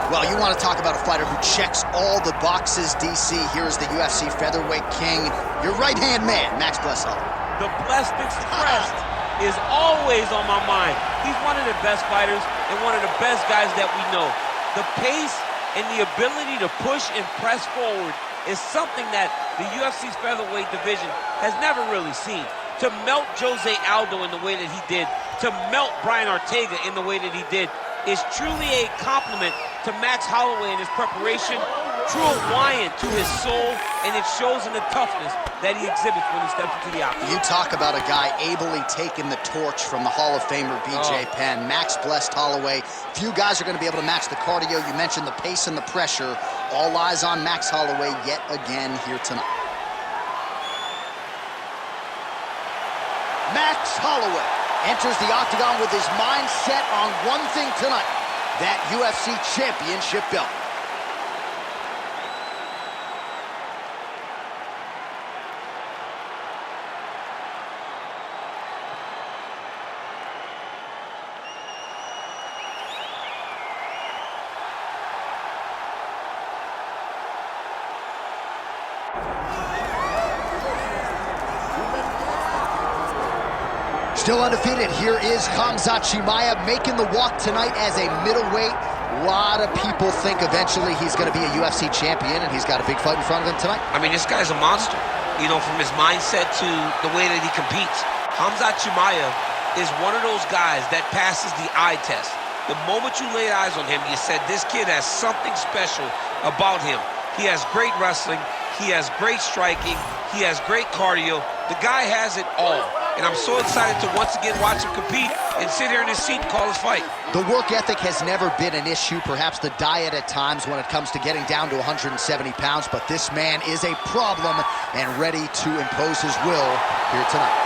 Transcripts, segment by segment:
Well, you want to talk about a fighter who checks all the boxes, DC. Here is the UFC featherweight king, your right-hand man, Max Holloway. The blessed crest is always on my mind. He's one of the best fighters and one of the best guys that we know. The pace and the ability to push and press forward is something that the UFC's featherweight division has never really seen. To melt Jose Aldo in the way that he did, to melt Brian Ortega in the way that he did, is truly a compliment to Max Holloway in his preparation, true Hawaiian to his soul, and it shows in the toughness that he exhibits when he steps into the octagon. You talk about a guy ably taking the torch from the Hall of Famer BJ Penn. Max blessed Holloway. Few guys are going to be able to match the cardio. You mentioned the pace and the pressure. All eyes on Max Holloway yet again here tonight. Max Holloway enters the octagon with his mind set on one thing tonight, that UFC championship belt. Still undefeated, here is Khamzat Chimaev making the walk tonight as a middleweight. A lot of people think eventually he's going to be a UFC champion, and he's got a big fight in front of him tonight. I mean, this guy's a monster, you know, from his mindset to the way that he competes. Khamzat Chimaev is one of those guys that passes the eye test. The moment you laid eyes on him, you said, this kid has something special about him. He has great wrestling, he has great striking, he has great cardio. The guy has it all. And I'm so excited to once again watch him compete and sit here in his seat and call his fight. The work ethic has never been an issue, perhaps the diet at times when it comes to getting down to 170 pounds, but this man is a problem and ready to impose his will here tonight.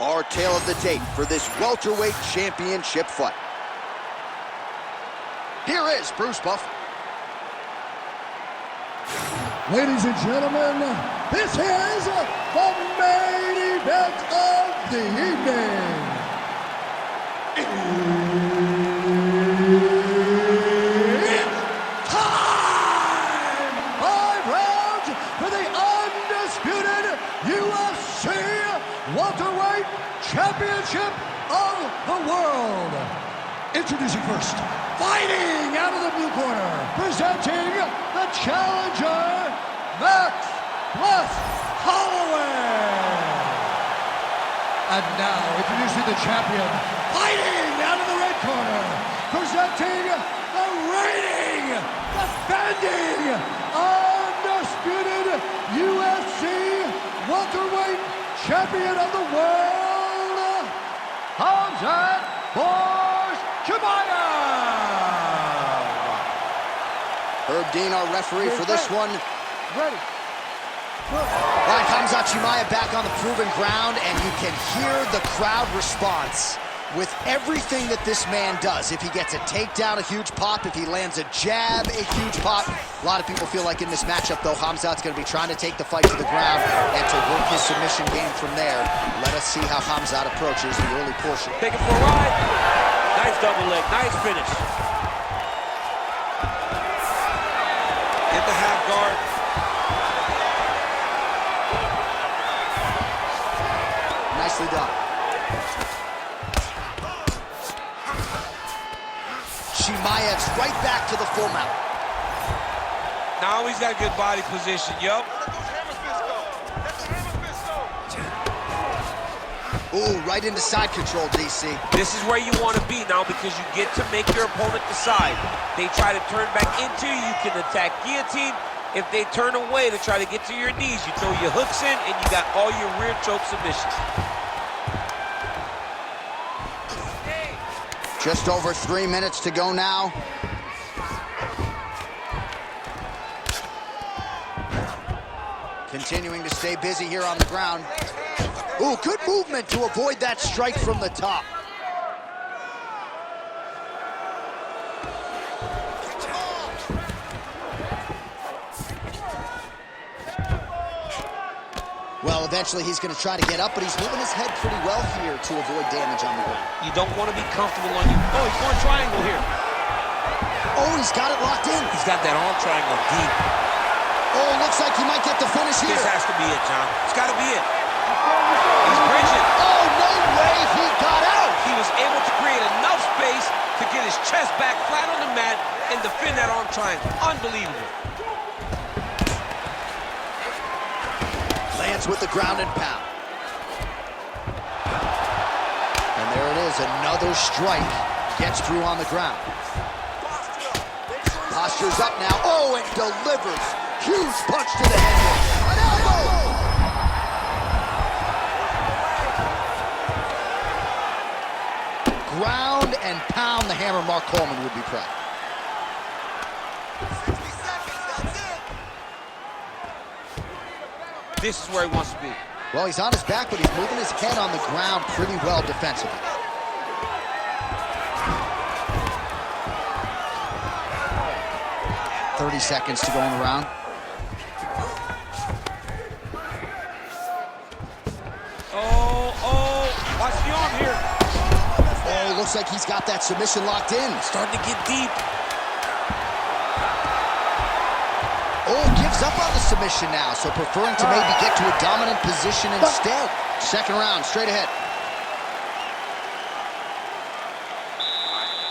Our tale of the tape for this welterweight championship fight. Here is Bruce Buff. Ladies and gentlemen, this is the main event of the evening. It's time! 5 rounds for the undisputed UFC welterweight championship of the world. Introducing first, fighting out of the blue corner, presenting the challenger, Max Holloway. And now, introducing the champion, fighting out of the red corner, presenting the reigning, defending, undisputed UFC welterweight champion of the world, Khamzat Chimaev. Herb Dean, our referee for this one. Ready. All right, Khamzat Chimaev back on the proven ground, and you can hear the crowd response with everything that this man does. If he gets a takedown, a huge pop. If he lands a jab, a huge pop. A lot of people feel like in this matchup, though, Khamzat's going to be trying to take the fight to the ground and to work his submission game from there. Let us see how Khamzat approaches the early portion. Take it for a ride. Nice double leg, nice finish. Get the half guard. Nicely done. Chimaev's right back to the full mount. Now he's got a good body position, yup. Ooh, right into side control, DC. This is where you want to be now because you get to make your opponent decide. They try to turn back into you, you can attack guillotine. If they turn away to try to get to your knees, you throw your hooks in and you got all your rear choke submissions. Just over 3 minutes to go now. Continuing to stay busy here on the ground. Ooh, good movement to avoid that strike from the top. Well, eventually he's going to try to get up, but he's moving his head pretty well here to avoid damage on the ground. You don't want to be comfortable on you. Oh, he's going triangle here. Oh, he's got it locked in. He's got that arm triangle deep. Oh, looks like he might get the finish here. This has to be it, John. It's got to be it. He's bridging. Oh, no way he got out. He was able to create enough space to get his chest back flat on the mat and defend that arm triangle. Unbelievable. Lands with the ground and pound. And there it is, another strike. Gets through on the ground. Posture's up now. Oh, and delivers. Huge punch to the head. An elbow! Ground and pound. The hammer, Mark Coleman would be proud. 60 seconds, that's it. This is where he wants to be. Well, he's on his back, but he's moving his head on the ground pretty well defensively. "30 seconds to go in the round. Oh, watch the arm here. Oh, looks like he's got that submission locked in. Starting to get deep. Oh, gives up on the submission now, so preferring to maybe get to a dominant position instead. Second round, straight ahead.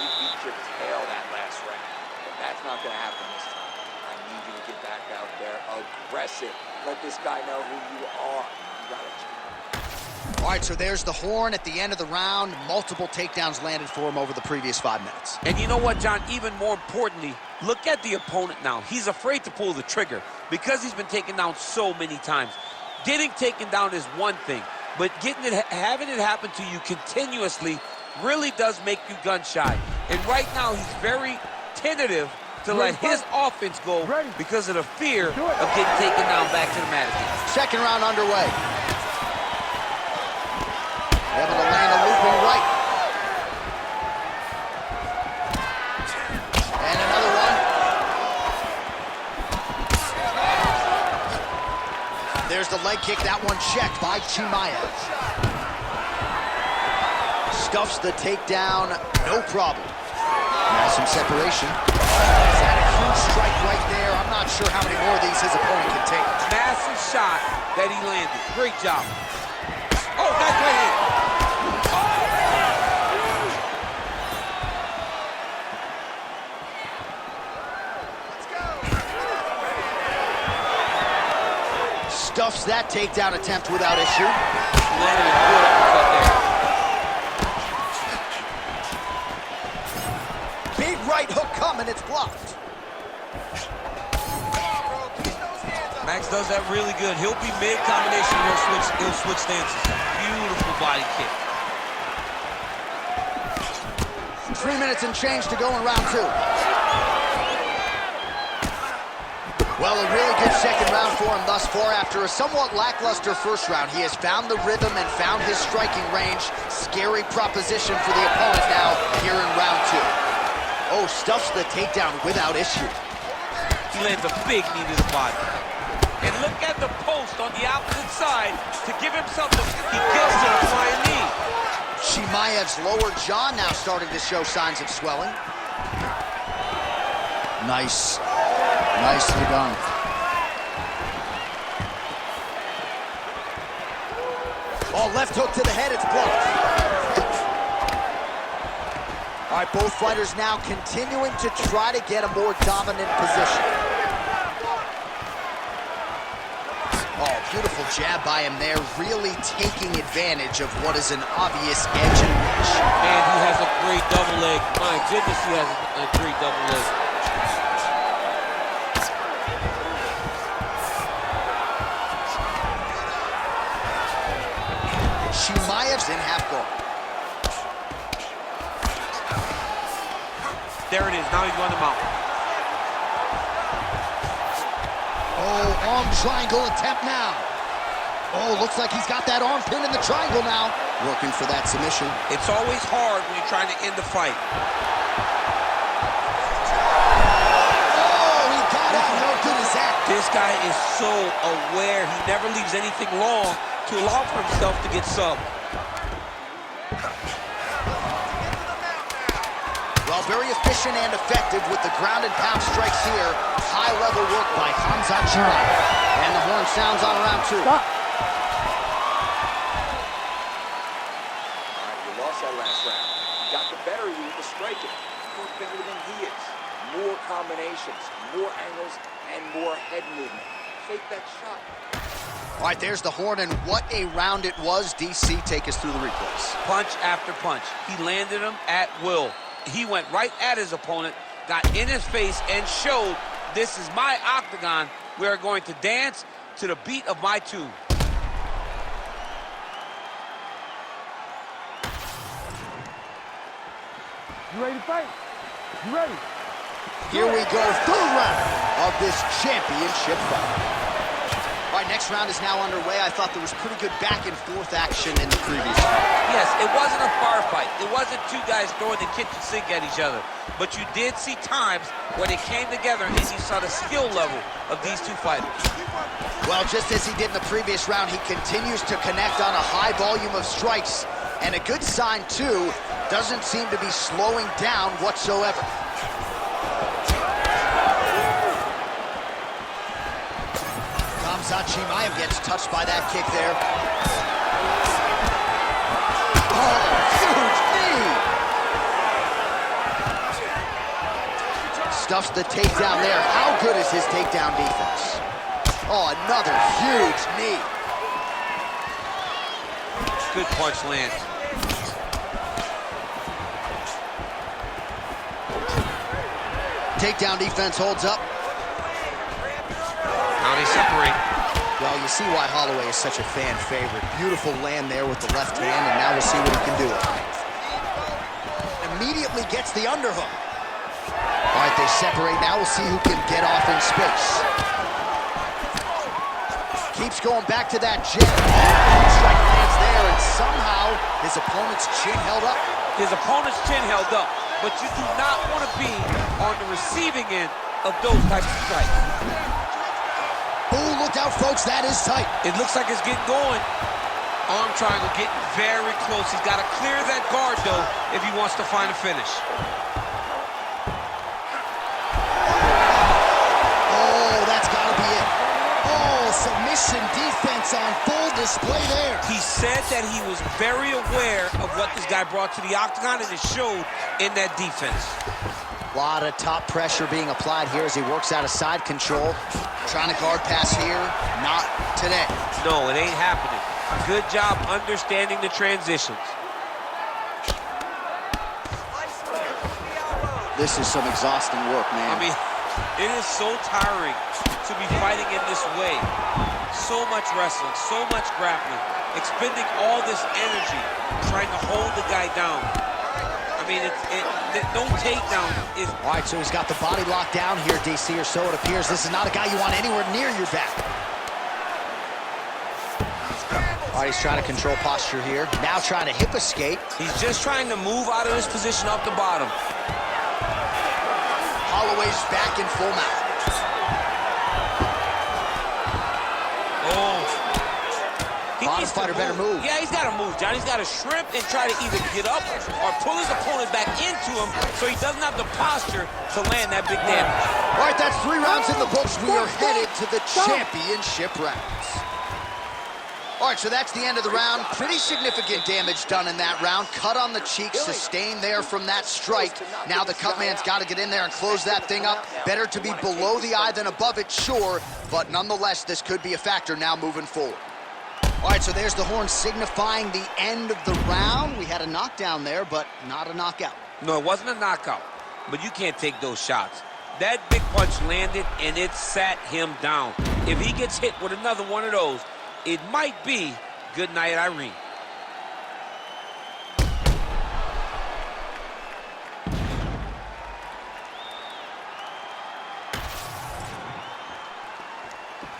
You beat your tail that last round, but that's not going to happen this time. I need you to get back out there aggressive. Let this guy know who you are. You got to. All right, so there's the horn at the end of the round. Multiple takedowns landed for him over the previous 5 minutes. And you know what, John? Even more importantly, look at the opponent now. He's afraid to pull the trigger because he's been taken down so many times. Getting taken down is one thing, but having it happen to you continuously really does make you gun shy. And right now, he's very tentative to let his offense go because of the fear of getting taken down back to the mat again. Second round underway. Able to land a looping right. And another one. There's the leg kick. That one checked by Chimaev. Stuffs the takedown, no problem. Now some separation. He's had a huge strike right there. I'm not sure how many more of these his opponent can take. Massive shot that he landed. Great job. Oh, that's right hand. Stuffs that takedown attempt without issue. Landed a good uppercut there. Big right hook coming, it's blocked. Max does that really good. He'll be mid-combination, he'll switch stances. Beautiful body kick. 3 minutes and change to go in round 2. Well, a really good second round for him thus far. After a somewhat lackluster first round, he has found the rhythm and found his striking range. Scary proposition for the opponent now here in round 2. Oh, stuffs the takedown without issue. He lands a big knee to the body. And look at the post on the opposite side to give himself the... He gets to the flying knee. Chimaev's lower jaw now starting to show signs of swelling. Nice. Nicely done. Oh, left hook to the head, it's blocked. All right, both fighters now continuing to try to get a more dominant position. Oh, beautiful jab by him there, really taking advantage of what is an obvious edge and reach. Man, he has a great double leg. My goodness, he has a great double leg. Chimaev's in half guard. There it is. Now he's going to mount. Oh, arm triangle attempt now. Oh, looks like he's got that arm pin in the triangle now. Working for that submission. It's always hard when you're trying to end the fight. Oh, he got out. How good is that? This guy is so aware. He never leaves anything long to allow for himself to get subbed. Well, very efficient and effective with the ground and pound strikes here. High-level work by Khamzat Chimaev. And the horn sounds on round 2. All right, you lost that last round. You got the better of you with the striking. You're better than he is. More combinations, more angles, and more head movement. Take that shot. All right, there's the horn, and what a round it was. DC, take us through the replays. Punch after punch. He landed him at will. He went right at his opponent, got in his face, and showed, this is my octagon. We are going to dance to the beat of my tune. You ready to fight? You ready? Here we go, third round of this championship fight. All right, next round is now underway. I thought there was pretty good back and forth action in the previous round. Yes, it wasn't a bar fight. It wasn't two guys throwing the kitchen sink at each other. But you did see times when it came together and you saw the skill level of these two fighters. Well, just as he did in the previous round, he continues to connect on a high volume of strikes. And a good sign, too, doesn't seem to be slowing down whatsoever. Khamzat Chimaev gets touched by that kick there. Oh, huge knee! Stuffs the takedown there. How good is his takedown defense? Oh, another huge knee. Good punch lands. Takedown defense holds up. Now they separate. Well, you see why Holloway is such a fan favorite. Beautiful land there with the left hand, and now we'll see what he can do. Immediately gets the underhook. All right, they separate. Now we'll see who can get off in space. Keeps going back to that jab. Strike lands there, and somehow his opponent's chin held up. His opponent's chin held up, but you do not want to be on the receiving end of those types of strikes. Oh, look out, folks, that is tight. It looks like it's getting going. Arm triangle getting very close. He's got to clear that guard, though, if he wants to find a finish. Oh, that's got to be it. Oh, submission defense on full display there. He said that he was very aware of what this guy brought to the octagon, and it showed in that defense. A lot of top pressure being applied here as he works out of side control. Trying to guard pass here, not today. No, it ain't happening. Good job understanding the transitions. This is some exhausting work, man. I mean, it is so tiring to be fighting in this way. So much wrestling, so much grappling, expending all this energy trying to hold the guy down. I mean, no takedown is... All right, so he's got the body locked down here, DC, or so it appears. This is not a guy you want anywhere near your back. All right, he's trying to control posture here. Now trying to hip escape. He's just trying to move out of this position off the bottom. Holloway's back in full mount. Oh. Bottom fighter better move. Yeah, he's got to move, John. He's got to shrimp and try to either get up or pull his opponent back into him so he doesn't have the posture to land that big damage. All right, that's 3 rounds in the books. We are headed to the championship rounds. All right, so that's the end of the round. Pretty significant damage done in that round. Cut on the cheek, sustained there from that strike. Now the cut man's got to get in there and close that thing up. Better to be below the eye than above it, sure. But nonetheless, this could be a factor now moving forward. All right, so there's the horn signifying the end of the round. We had a knockdown there, but not a knockout. No, it wasn't a knockout, but you can't take those shots. That big punch landed, and it sat him down. If he gets hit with another one of those, it might be good night, Irene.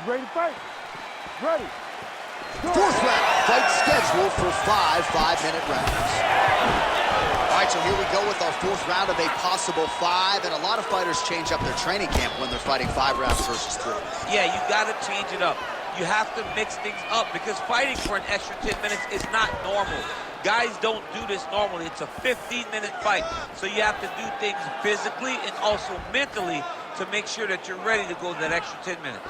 You ready to fight? Ready. Fourth round, fight scheduled for 5 5-minute rounds. All right, right, so here we go with our fourth round of a possible 5, and a lot of fighters change up their training camp when they're fighting 5 rounds versus 3. Yeah, you gotta change it up. You have to mix things up because fighting for an extra 10 minutes is not normal. Guys don't do this normally. It's a 15-minute fight, so you have to do things physically and also mentally to make sure that you're ready to go that extra 10 minutes.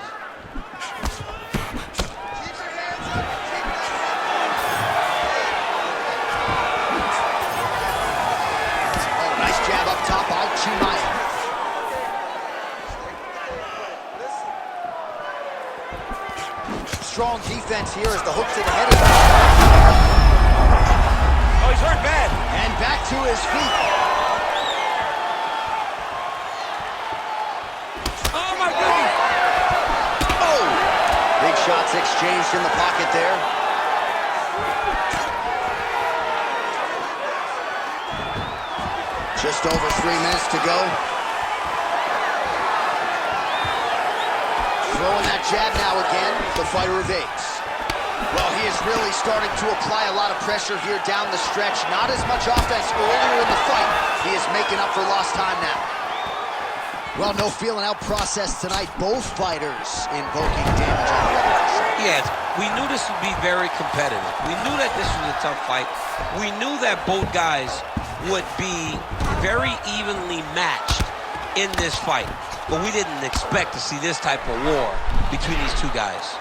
Jab up top by Chimaev. Strong defense here as the hook to the head. Oh, he's hurt bad. And back to his feet. Oh, my goodness. Oh! Big shots exchanged in the pocket there. Just over 3 minutes to go. Throwing that jab now again. The fighter evades. Well, he is really starting to apply a lot of pressure here down the stretch. Not as much offense earlier in the fight. He is making up for lost time now. Well, no feeling out process tonight. Both fighters invoking damage on the other. Yes, we knew this would be very competitive. We knew that this was a tough fight. We knew that both guys would be very evenly matched in this fight. But we didn't expect to see this type of war between these two guys.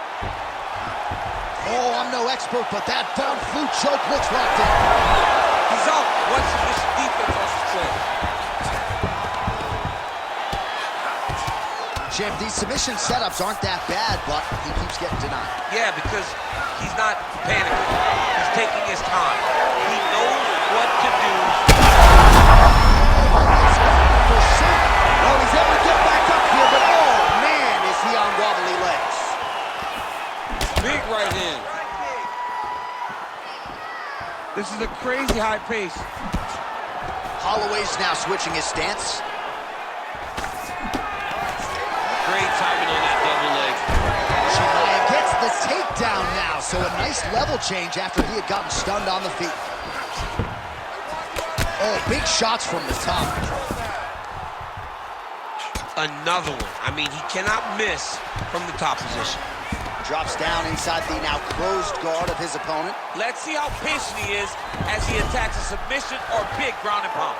Oh, I'm no expert, but that front flute choke looks locked in. He's up. What's this defense on the square? Champ, these submission setups aren't that bad, but he keeps getting denied. Yeah, because he's not panicking. He's taking his time. He knows what to do. Well, he's able to get back up here, but oh, man, is he on wobbly legs. Big right hand. This is a crazy high pace. Holloway's now switching his stance. Great timing on that double leg. Chimaev gets the takedown now, so a nice level change after he had gotten stunned on the feet. Oh, big shots from the top. Another one. I mean, he cannot miss from the top position. Drops down inside the now closed guard of his opponent. Let's see how patient he is as he attacks a submission or big ground and pound.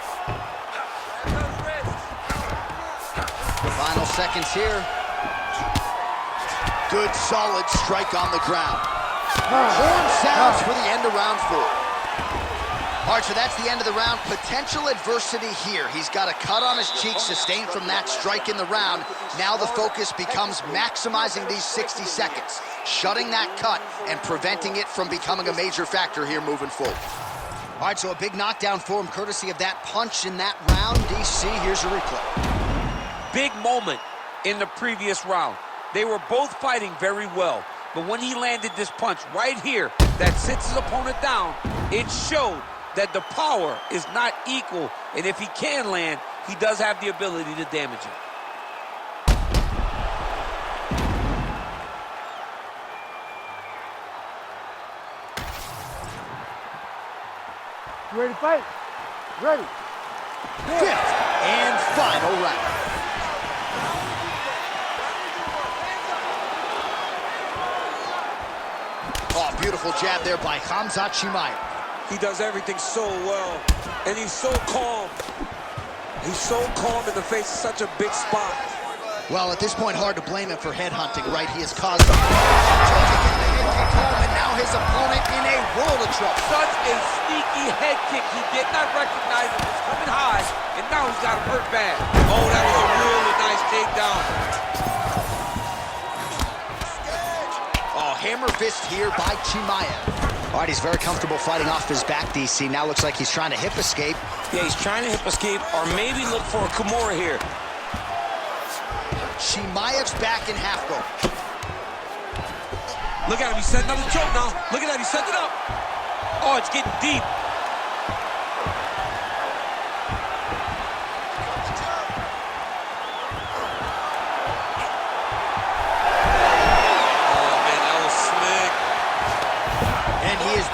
Final seconds here. Good, solid strike on the ground. Horn sounds for the end of round 4. All right, so that's the end of the round. Potential adversity here. He's got a cut on his cheek sustained from that strike in the round. Now the focus becomes maximizing these 60 seconds, shutting that cut and preventing it from becoming a major factor here moving forward. All right, so a big knockdown for him courtesy of that punch in that round. DC, here's a replay. Big moment in the previous round. They were both fighting very well, but when he landed this punch right here that sits his opponent down, it showed that the power is not equal, and if he can land, he does have the ability to damage it. You ready to fight? Ready. Fifth and final round. Oh, beautiful jab there by Khamzat Chimaev. He does everything so well, and he's so calm. He's so calm in the face of such a big spot. Well, at this point, hard to blame him for headhunting, right? He has caused them. And now his opponent in a world of trouble. Such a sneaky head kick. He did not recognize it was coming high, and now he's got him hurt bad. Oh, that was a really nice takedown. Oh, hammer fist here by Chimaev. All right, he's very comfortable fighting off his back, DC. Now looks like he's trying to hip escape. Yeah, he's trying to hip escape or maybe look for a Kimura here. Chimaev's back in half guard. Look at him, he's setting up the choke now. Look at that, he's setting it up. Oh, it's getting deep.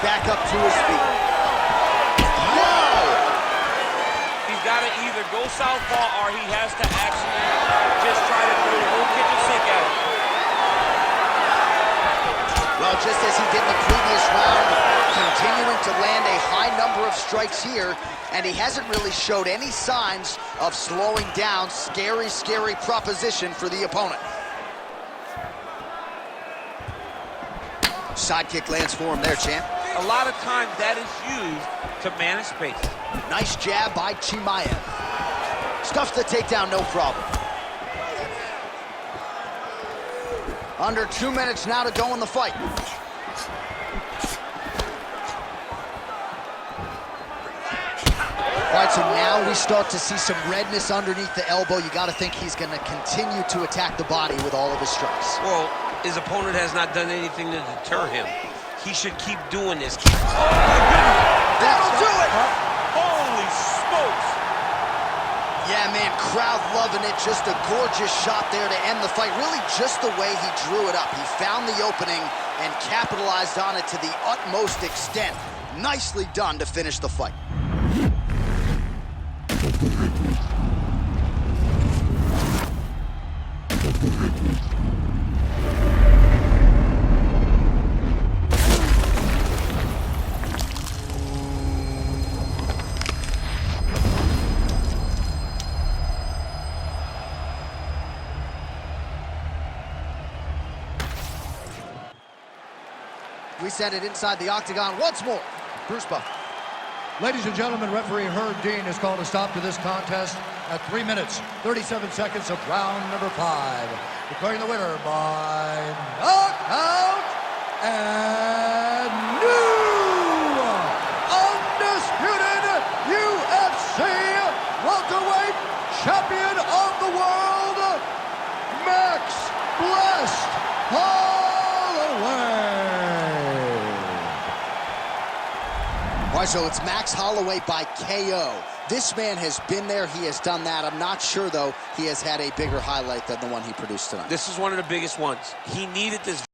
Back up to his feet. Whoa! go southpaw or he has to actually just try to throw the whole kitchen sink at him. Well, just as he did in the previous round, continuing to land a high number of strikes here, and he hasn't really showed any signs of slowing down. Scary, scary proposition for the opponent. Side kick lands for him there, champ. A lot of times that is used to manage space. Nice jab by Chimaev. Stuffs the takedown, no problem. Under 2 minutes now to go in the fight. All right, so now we start to see some redness underneath the elbow. You got to think he's going to continue to attack the body with all of his strikes. Well, his opponent has not done anything to deter him. He should keep doing this. That'll do it! Holy smokes! Yeah, man, crowd loving it. Just a gorgeous shot there to end the fight. Really just the way he drew it up. He found the opening and capitalized on it to the utmost extent. Nicely done to finish the fight. We send it inside the octagon once more. Bruce Buffer. Ladies and gentlemen, referee Herb Dean has called a stop to this contest at 3 minutes, 37 seconds of round number 5. Declaring the winner by knockout and new undisputed UFC welterweight champion of the world, Max Blessed Holloway. All right, so it's Max Holloway by KO. This man has been there. He has done that. I'm not sure, though, he has had a bigger highlight than the one he produced tonight. This is one of the biggest ones. He needed this